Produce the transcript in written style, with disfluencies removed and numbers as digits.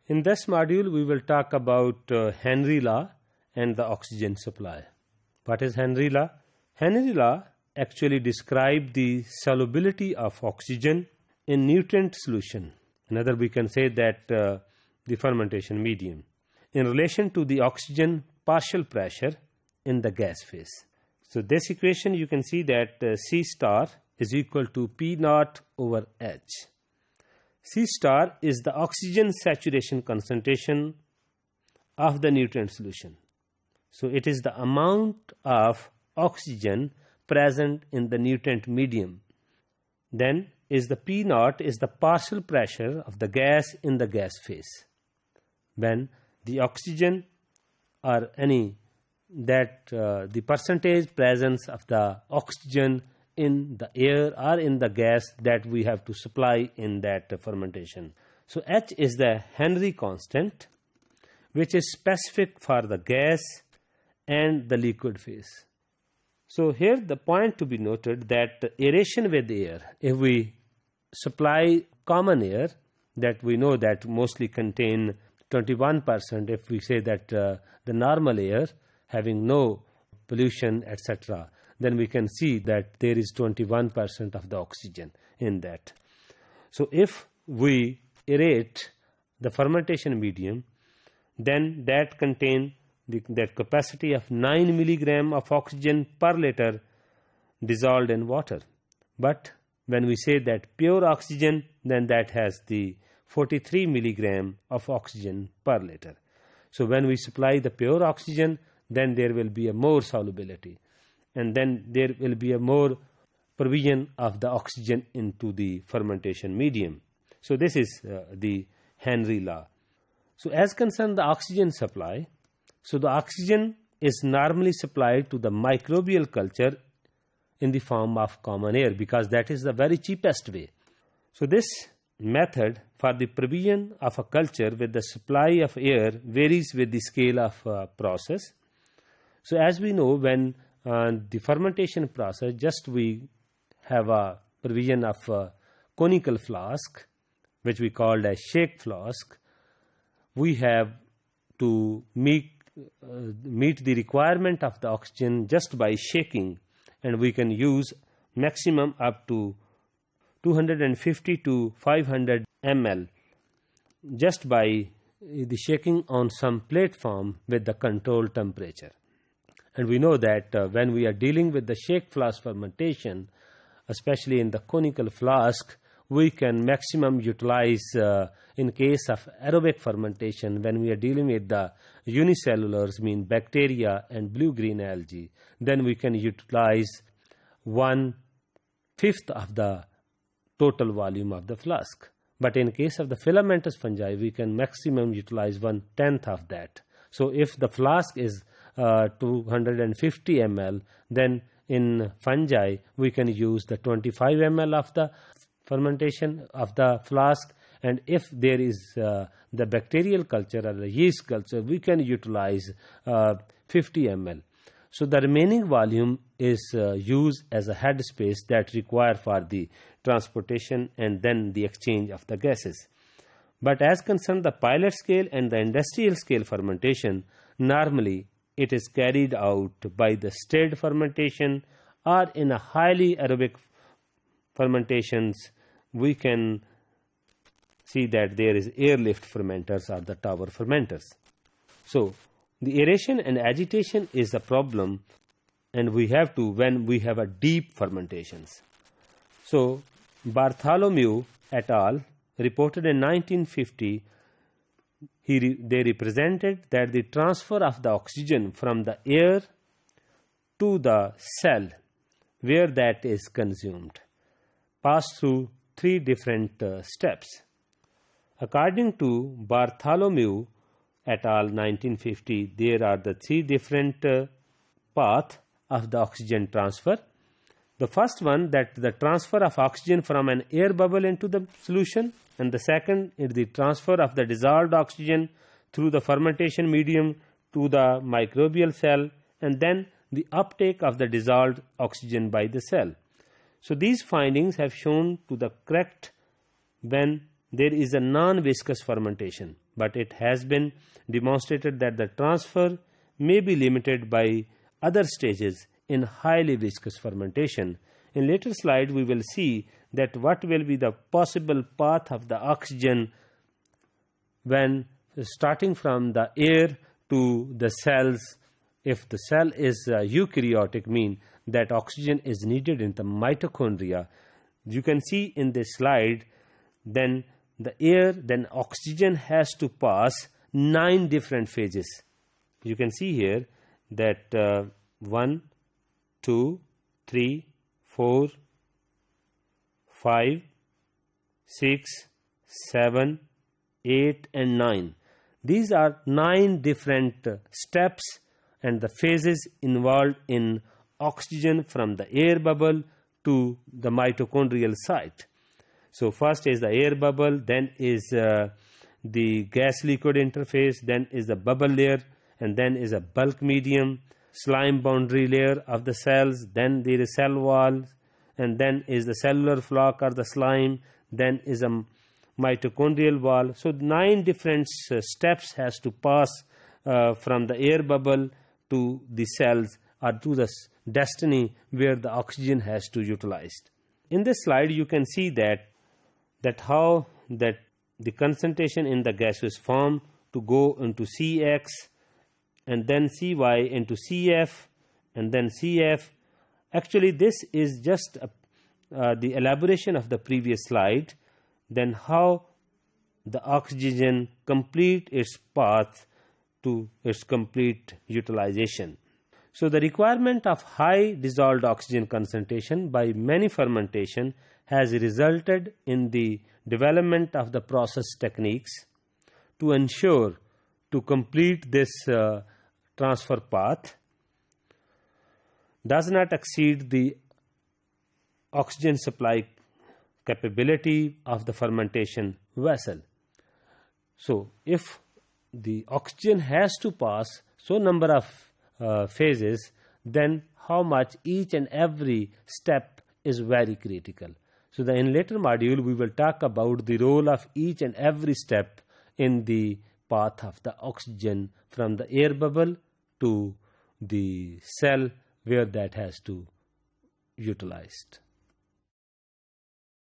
In this module, we will talk about Henry law and the oxygen supply. What is Henry law? Henry law actually describes the solubility of oxygen in nutrient solution. Another, we can say that the fermentation medium in relation to the oxygen partial pressure in the gas phase. So this equation, you can see that C star is equal to P naught over H. C star is the oxygen saturation concentration of the nutrient solution. So it is the amount of oxygen present in the nutrient medium. Then is the P naught is the partial pressure of the gas in the gas phase. When the oxygen or any that the percentage presence of the oxygen in the air or in the gas that we have to supply in that fermentation. So H is the Henry constant, which is specific for the gas and the liquid phase. So here the point to be noted that aeration with air, if we supply common air that we know that mostly contain 21%, if we say that the normal air having no pollution, etc., then we can see that there is 21% of the oxygen in that. So if we aerate the fermentation medium, then that contain that capacity of 9 milligram of oxygen per liter dissolved in water. But when we say that pure oxygen, then that has the 43 milligram of oxygen per liter. So when we supply the pure oxygen, then there will be a more solubility, and then there will be a more provision of the oxygen into the fermentation medium. So this is the Henry law. So as concerned the oxygen supply, so the oxygen is normally supplied to the microbial culture in the form of common air, because that is the very cheapest way. So this method for the provision of a culture with the supply of air varies with the scale of process. So as we know, when the fermentation process, just we have a provision of a conical flask, which we called as shake flask, we have to meet the requirement of the oxygen just by shaking, and we can use maximum up to 250 to 500 ml just by the shaking on some platform with the controlled temperature. And we know that when we are dealing with the shake flask fermentation, especially in the conical flask, we can maximum utilize in case of aerobic fermentation, when we are dealing with the unicellulars, mean bacteria and blue-green algae, then we can utilize 1/5 of the total volume of the flask. But in case of the filamentous fungi, we can maximum utilize 1/10 of that. So if the flask is 250 ml, then in fungi we can use the 25 ml of the fermentation of the flask, and if there is the bacterial culture or the yeast culture, we can utilize 50 ml. So the remaining volume is used as a head space that required for the transportation and then the exchange of the gases. But as concerned the pilot scale and the industrial scale fermentation, normally it is carried out by the stirred fermentation, or in a highly aerobic fermentations we can see that there is airlift fermenters or the tower fermenters. So the aeration and agitation is a problem, and we have to when we have a deep fermentations. So Bartholomew et al. Reported in 1950, they represented that the transfer of the oxygen from the air to the cell where that is consumed pass through 3 different steps. According to Bartholomew et al. 1950, there are the 3 different paths of the oxygen transfer. The first one, that the transfer of oxygen from an air bubble into the solution, and the second is the transfer of the dissolved oxygen through the fermentation medium to the microbial cell, and then the uptake of the dissolved oxygen by the cell. So these findings have shown to the correct when there is a non-viscous fermentation. but it has been demonstrated that the transfer may be limited by other stages in highly viscous fermentation. In later slide, we will see that what will be the possible path of the oxygen when starting from the air to the cells. If the cell is eukaryotic, mean that oxygen is needed in the mitochondria. You can see in this slide, then oxygen has to pass 9 different phases. You can see here that 1, 2, 3, 4, 5, 6, 7, 8 and 9. These are 9 different steps and the phases involved in oxygen from the air bubble to the mitochondrial site. So first is the air bubble, then is the gas liquid interface, then is the bubble layer, and then is a bulk medium, slime boundary layer of the cells, then there is cell wall, and then is the cellular floc or the slime, then is a mitochondrial wall. So 9 different steps has to pass from the air bubble to the cells or to the destiny where the oxygen has to utilized. In this slide you can see that how that the concentration in the gaseous form to go into Cx and then Cy into Cf and then Cf. Actually this is just the elaboration of the previous slide, then how the oxygen complete its path to its complete utilization. So the requirement of high dissolved oxygen concentration by many fermentation has resulted in the development of the process techniques to ensure to complete this transfer path does not exceed the oxygen supply capability of the fermentation vessel. So if the oxygen has to pass so number of phases, then how much each and every step is very critical. So in later module we will talk about the role of each and every step in the path of the oxygen from the air bubble to the cell where that has to utilized.